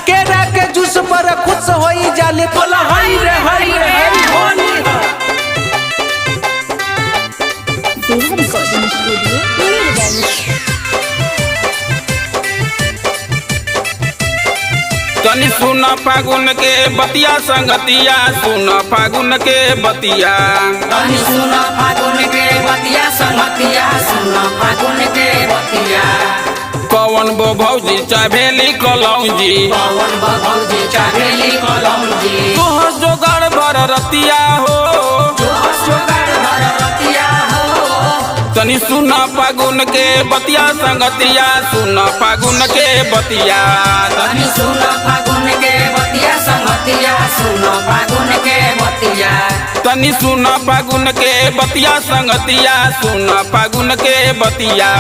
केरा के जूस पर खुश होई जाले बोला हरी रे हरी रे हरी होली तनी सुना फागुन के बतिया संगतिया सुना फागुन के बतिया तनी सुना फागुन के बतिया संगतिया सुना फागुन के बतिया कौन बो भौजी चाभेली कलौजी कौन बो भौजी चाभेली कलौजी तोहर जोगाड़ भर रतिया हो जोगाड़ भर रतिया हो तनी सुना फागुन के बतिया संगतिया सुना फागुन के बतिया तनी सुना फागुन के बतिया संगतिया सुना फागुन के बतिया तनी सुना फागुन के बतिया संगतिया सुना फागुन के बतिया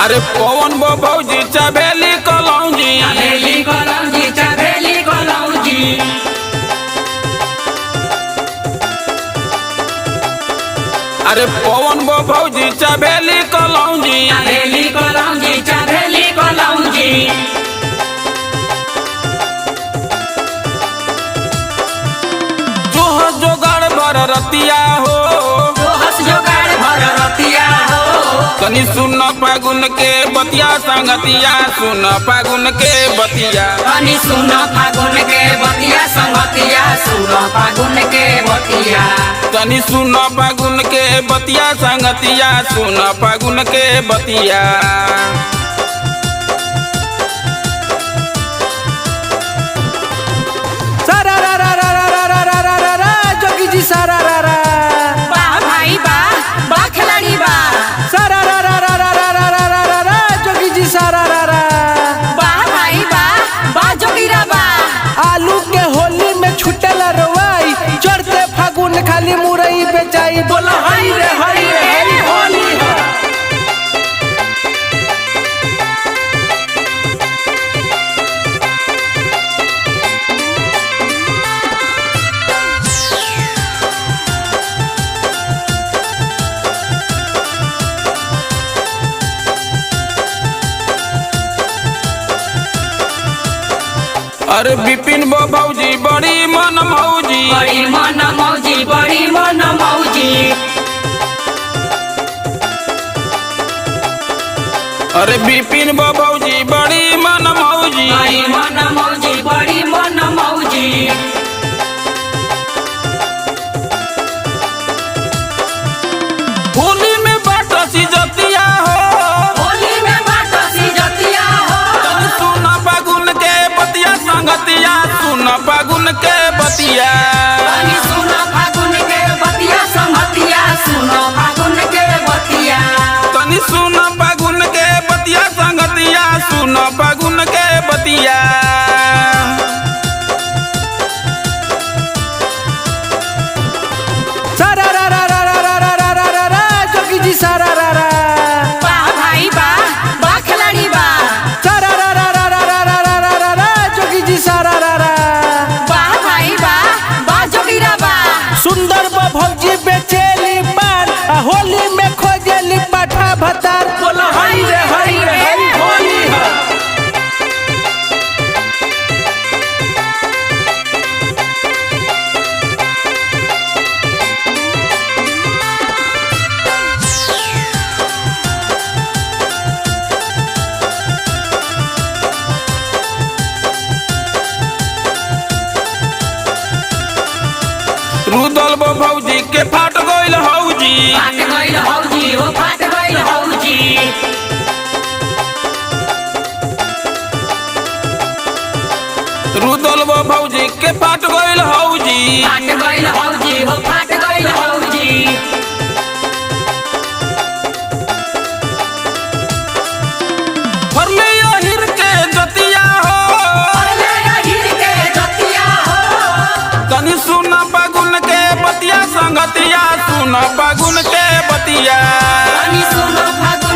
अरे पवन बो भौजी चाभेली कलौजी चाभेली कलौजी चाभेली कलौजी अरे पवन बो भौजी चाभेली कलौजी चाभेली कलौजी चाभेली कलौजी जोह जोगाड़ भर रतिया हो जोगाड़ भर रतिया हो तनी सुन फागुन के बतिया संगतिया सुन फागुन के बतिया तनी सुन फागुन के बतिया संगतिया सुन फागुन के बतिया तनी सुन फागुन के बतिया संगतिया सुन फागुन के बतिया सारा रा रा रा रा रा रा रा रा रा जोगी जी सारा रा रा वाह भाई वाह वाह खिलाड़ी वाह सारा रा रा रा रा रा रा रा रा रा जोगी जी सारा रा रा वाह भाई वाह वाह जोगीरा वाह आलू के होली में छुटल रवाई चढ़ते फागुन खाली मुरई बेचाई बोला हरी रे हरी रे हरी होली अरे बिपिन बो भौजी बड़ी मन मौजी बड़ी मन मौजी बड़ी मन मौजी अरे बिपिन बो भौजी बड़ी मन मौजी बड़ी मन मौजी बड़ी मन मौजी होली में बाटसी जतिया हो होली में बाटसी जतिया हो तनी सुन फागुन के बतिया संगतिया सुन फागुन के बतिया तनी सुन फागुन के बतिया संगतिया सुन फागुन के बतिया तनी सुन फागुन के बतिया संगतिया सुन फागुन के बतिया सारा रा रा रा रा रा रा रा रा रा जोगी जी सारा रा रा वाह भाई वाह वाह खिलाड़ी वाह सारा रा रा रा रा रा रा रा रा रा जोगी जी सारा रा रा वाह भाई वाह वाह जोगीरा वाह सुंदर बो भौजी बेचेली पान आ होली में खोजेली पाठा भतार बोला हरी रे हरी रे हरी होली रुदल बो भौजी के फाट गइल हौजी फाट गइल हौजी हो फाट गइल हौजी रुदल बो भौजी के फाट गइल हौजी फाट गइल हौजी हो फाट गइल हौजी फरले हिर के जतिया हो अरे हिर के जतिया हो संगतिया सुन फागुन के बतिया तनी सुनो फागुन